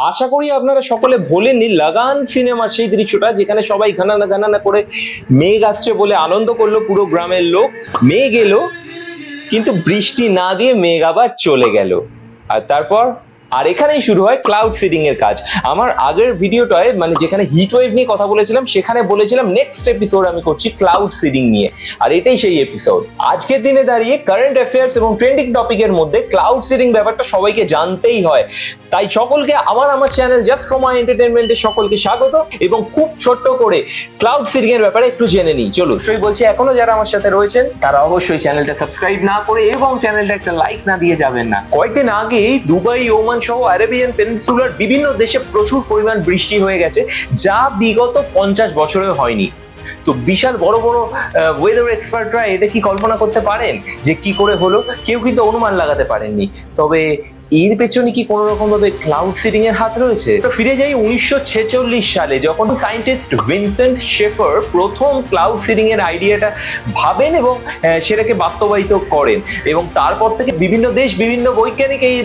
আশা করি আপনারা সকলে ভোলেননি লাগান সিনেমার সেই দৃশ্যটা যেখানে সবাই ঘানানা ঘানানা করে মেঘ আসছে বলে আনন্দ করলো পুরো গ্রামের লোক। মেঘ এলো কিন্তু বৃষ্টি না দিয়ে মেঘ আবার চলে গেল। আর তারপর এখানেই শুরু হয় ক্লাউড সিডিং এর কাজ। আমার আগের ভিডিওটায় মানে যেখানে হিট ওয়েভ নিয়ে কথা বলেছিলাম সেখানে বলেছিলাম নেক্সট এপিসোড আমি করছি ক্লাউড সিডিং নিয়ে, আর এটাই সেই এপিসোড। আজকের দিনে দাঁড়িয়ে কারেন্ট অ্যাফেয়ার্স এবং ট্রেন্ডিং টপিকের মধ্যে ক্লাউড সিডিং ব্যাপারটা সবাইকে জানতেই হয়। তাই সকলকে আমার চ্যানেল জাস্ট ফর মাই এন্টারটেইনমেন্টে সকলকে স্বাগত, এবং খুব ছোট্ট করে ক্লাউড সিডিং এর ব্যাপারে একটু জেনে নিই। চলো, সেই বলছি এখনো যারা আমার সাথে রয়েছেন তারা অবশ্যই চ্যানেলটা সাবস্ক্রাইব না করে এবং চ্যানেলটা একটা লাইক না দিয়ে যাবেন না। কয়েকদিন আগেই দুবাই, ওমান সহ আরাবিয়ান পেনিনসুলার বিভিন্ন দেশে প্রচুর পরিমাণ বৃষ্টি হয়ে গেছে, যা বিগত 50 বছরেও হয়নি। তো বিশাল বড় বড় ওয়েদার এক্সপার্টরা এটা কি কল্পনা করতে পারেন যে কি করে হলো? কেউ কিন্তু অনুমান লাগাতে পারেননি। তবে এর পেছনে কি কোনো রকম ভাবে ক্লাউড সিডিং এর হাত রয়েছে? তো ফিরে যাই 1946 সালে, যখন সায়েন্টিস্ট ভিনসেন্ট শেফার প্রথম ক্লাউড সিডিং এর আইডিয়াটা ভাবেন এবং সেটাকে বাস্তবায়িত করেন। এবং তারপর থেকে বিভিন্ন দেশ, বিভিন্ন বৈজ্ঞানিক এই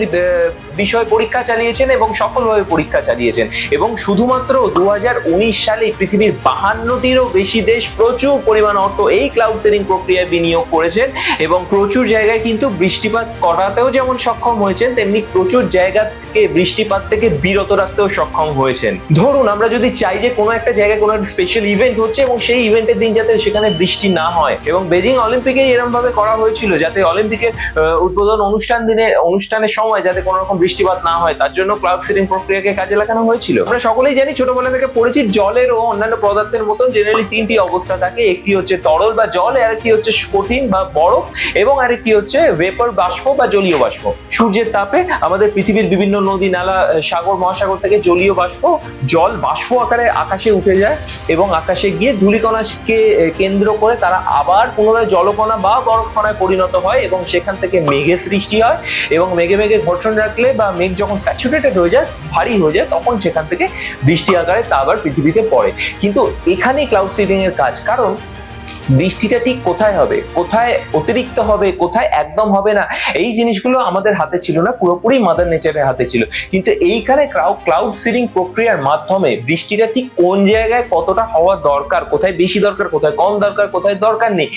বিষয়ে পরীক্ষা চালিয়েছেন এবং সফলভাবে পরীক্ষা চালিয়েছেন। এবং শুধুমাত্র 2019 সালে পৃথিবীর 52টিরও বেশি দেশ প্রচুর পরিমাণ অর্থ এই ক্লাউড সিডিং প্রক্রিয়ায় বিনিয়োগ করেছেন, এবং প্রচুর জায়গায় কিন্তু বৃষ্টিপাত করাতেও যেমন সক্ষম হয়েছেন, তেমনি প্রচুর জায়গা থেকে বৃষ্টিপাত থেকে বিরত রাখতেও সক্ষম হয়েছেন। ধরুন আমরা যদি চাই যে কোনো একটা জায়গায় কোনো একটা স্পেশাল ইভেন্ট হচ্ছে এবং সেই ইভেন্টের দিন যাতে সেখানে বৃষ্টি না হয়, এবং বেজিং অলিম্পিকে এরকম ভাবে করা হয়েছিল যাতে অলিম্পিকের উদ্বোধন অনুষ্ঠানের সময় যাতে কোনো রকম বৃষ্টিপাত না হয়, তার জন্য ক্লাউড সিডিং প্রক্রিয়াকে কাজে লাগানো হয়েছিল। আমরা সকলেই জানি, ছোটবেলা থেকে পড়েছি, জলের ও অন্যান্য পদার্থের মতন জেনারেলি তিনটি অবস্থা থাকে। একটি হচ্ছে তরল বা জল, আরেকটি হচ্ছে কঠিন বা বরফ, এবং আরেকটি হচ্ছে ভেপার বাষ্প বা জলীয় বাষ্প। সূর্যের তাপে আমাদের পৃথিবীর বিভিন্ন নদী, নালা, সাগর, মহাসাগর থেকে জলীয় বাষ্প, জল বাষ্প আকারে আকাশে উঠে যায়, এবং আকাশে গিয়ে ধূলিকণাকে কেন্দ্র করে তারা আবার পুনরায় জলকণা বা বরফকণায় পরিণত হয়, এবং সেখান থেকে মেঘের সৃষ্টি হয়। এবং মেঘে মেঘে ঘর্ষণ রাখলে বা মেঘ যখন স্যাচুরেটেড হয়ে যায়, ভারী হয়ে যায়, তখন সেখান থেকে বৃষ্টি আকারে তা আবার পৃথিবীতে পড়ে। কিন্তু এখানেই ক্লাউড সিডিং এর কাজ, কারণ বৃষ্টিটা ঠিক কোথায় হবে, কোথায় অতিরিক্ত হবে, কোথায় একদম হবে না, এই জিনিসগুলো আমাদের হাতে ছিল না, পুরোপুরি মাদার নেচারের হাতে ছিল। কিন্তু এইখানে ক্লাউড সিডিং প্রক্রিয়ার মাধ্যমে বৃষ্টিটা ঠিক কোন জায়গায় কতটা হওয়া দরকার, কোথায় বেশি দরকার, কোথায় কম দরকার, কোথায় দরকার নেই,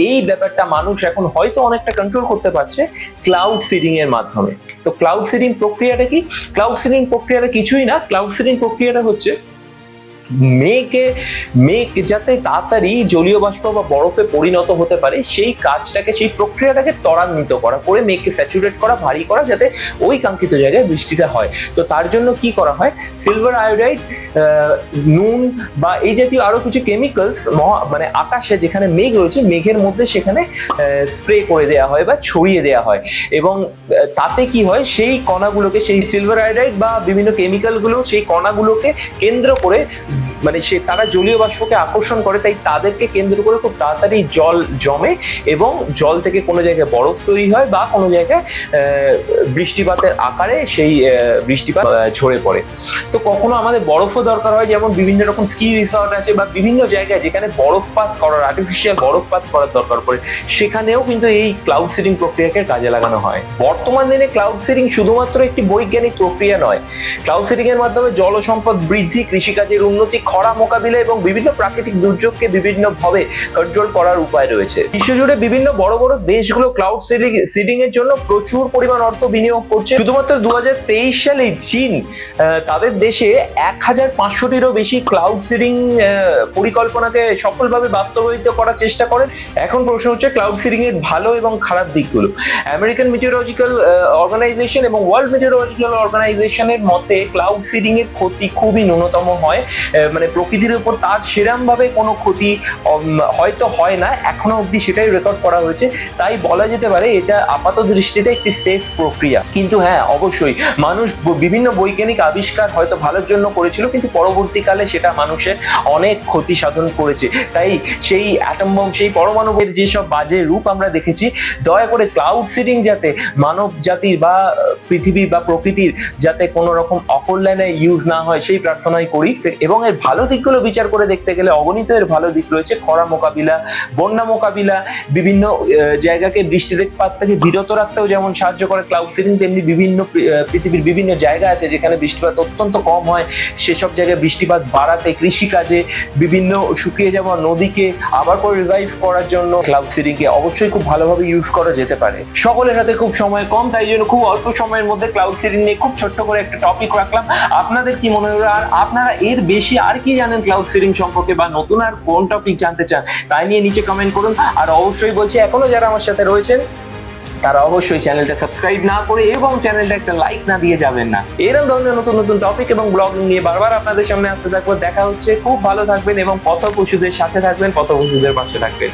এই ব্যাপারটা মানুষ এখন হয়তো অনেকটা কন্ট্রোল করতে পারছে ক্লাউড সিডিং এর মাধ্যমে। তো ক্লাউড সিডিং প্রক্রিয়াটা কি? ক্লাউড সিডিং প্রক্রিয়াটা কিছুই না। ক্লাউড সিডিং প্রক্রিয়াটা হচ্ছে মেঘ যাতে তাড়াতাড়ি জলীয় বাষ্প বা বরফে পরিণত হতে পারে, সেই কাজটাকে, সেই প্রক্রিয়াটাকে ত্বরান্বিত করা, করে মেঘকে স্যাচুরেট করা, ভারী করা, যাতে ওই কাঙ্ক্ষিত জায়গায় বৃষ্টিটা হয়। তো তার জন্য কি করা হয়, সিলভার আয়োডাইড, নুন বা এই জাতীয় আরো কিছু কেমিক্যালস মানে আকাশে যেখানে মেঘ রয়েছে, মেঘের মধ্যে সেখানে স্প্রে করে দেওয়া হয় বা ছড়িয়ে দেওয়া হয়। এবং তাতে কি হয়, সেই কণাগুলোকে, সেই সিলভার আয়োডাইড বা বিভিন্ন কেমিক্যালগুলো সেই কণাগুলোকে কেন্দ্র করে, মানে তারা জলীয় বাষ্পকে আকর্ষণ করে, তাই তাদেরকে কেন্দ্র করে খুব তাড়াতাড়ি জল জমে, এবং জল থেকে কোনো জায়গায় বরফ তৈরি হয় বা কোনো জায়গায় বৃষ্টিপাতের আকারে সেই বৃষ্টিপাত ঝরে পড়ে। তো কখনো আমাদের বরফও দরকার হয়, যেমন বিভিন্ন রকম স্কি রিসর্ট আছে বা বিভিন্ন জায়গায় যেখানে বরফপাত করার, আর্টিফিশিয়াল বরফপাত করার দরকার পড়ে, সেখানেও কিন্তু এই ক্লাউড সিডিং প্রক্রিয়াকে কাজে লাগানো হয়। বর্তমান দিনে ক্লাউড সিডিং শুধুমাত্র একটি বৈজ্ঞানিক প্রক্রিয়া নয়, ক্লাউড সিডিং এর মাধ্যমে জলসম্পদ বৃদ্ধি, কৃষিকাজের উন্নতি, খরা মোকাবিলা এবং বিভিন্ন প্রাকৃতিক দুর্যোগকে বিভিন্নভাবে কন্ট্রোল করার উপায় রয়েছে। বিশ্বজুড়ে বিভিন্ন বড় বড় দেশগুলো ক্লাউড সিডিং এর জন্য প্রচুর পরিমাণ অর্থ বিনিয়োগ করছে। শুধুমাত্র 2023 সালে চীন তাদের দেশে 1500টিরও বেশি ক্লাউড সিডিং পরিকল্পনাকে সফলভাবে বাস্তবায়িত করার চেষ্টা করেন। এখন প্রশ্ন হচ্ছে ক্লাউড সিডিং এর ভালো এবং খারাপ দিকগুলো। আমেরিকান মেটিওরোলজিক্যাল অর্গানাইজেশন এবং ওয়ার্ল্ড মেটিওরোলজিক্যাল অর্গানাইজেশনের মতে ক্লাউড সিডিং এর ক্ষতি খুবই ন্যূনতম হয়, মানে প্রকৃতির উপর তার সেরম ভাবে কোনো ক্ষতি হয়তো হয় না, এখনো অবধি সেটাই রেকর্ড করা হয়েছে। তাই বলা যেতে পারে এটা আপাত দৃষ্টিতে একটি সেফ প্রক্রিয়া। কিন্তু হ্যাঁ, অবশ্যই মানুষ বিভিন্ন বৈজ্ঞানিক আবিষ্কার হয়তো ভালোর জন্য করেছিল, কিন্তু পরবর্তীকালে সেটা মানুষের অনেক ক্ষতি সাধন করেছে। তাই সেই অ্যাটম বম, সেই পরমাণুর যেসব বাজে রূপ আমরা দেখেছি, দয়া করে ক্লাউড সিডিং যাতে মানব জাতির বা পৃথিবী বা প্রকৃতির যাতে কোনো রকম অকল্যাণে ইউজ না হয়, সেই প্রার্থনাই করি। এবং এর ভালো দিকগুলো বিচার করে দেখতে গেলে অগণিত এর ভালো দিক রয়েছে। খরা মোকাবিলা, বন্যা মোকাবিলা, বিভিন্ন জায়গাকে বৃষ্টিপাত থেকে বিরত রাখতেও যেমন সাহায্য করে ক্লাউড সিডিং, তেমনি বিভিন্ন পৃথিবীর বিভিন্ন জায়গা আছে যেখানে বৃষ্টিপাত অত্যন্ত কম হয়, সেসব জায়গায় বৃষ্টিপাত বাড়াতে, কৃষিকাজে, বিভিন্ন শুকিয়ে যাওয়া নদীকে আবার করে রিভাইভ করার জন্য ক্লাউড সিডিং কে অবশ্যই খুব ভালোভাবে ইউজ করা যেতে পারে। সকলের হাতে খুব সময় কম, তাই জন্য খুব অল্প সময়ের মধ্যে ক্লাউড সিডিং নিয়ে খুব ছোট্ট করে একটা টপিক রাখলাম। আপনাদের কি মনে হলো, আর আপনারা এর বেশি আর কি জানেন ক্লাউড সিডিং সম্পর্কে, বা নতুন আর কোন টপিক জানতে চান, তাই নিয়ে নিচে কমেন্ট করুন। আর অবশ্যই বলছি, এখনো যারা আমার সাথে রয়েছেন তারা অবশ্যই চ্যানেলটা সাবস্ক্রাইব না করে এবং চ্যানেলটা একটা লাইক না দিয়ে যাবেন না। এরকম ধরনের নতুন নতুন টপিক এবং ব্লগিং নিয়ে বারবার আপনাদের সামনে আসতে থাকবো। দেখা হচ্ছে, খুব ভালো থাকবেন এবং পথপ্রসূদের সাথে থাকবেন, পথপ্রসূদের পাশে থাকবেন।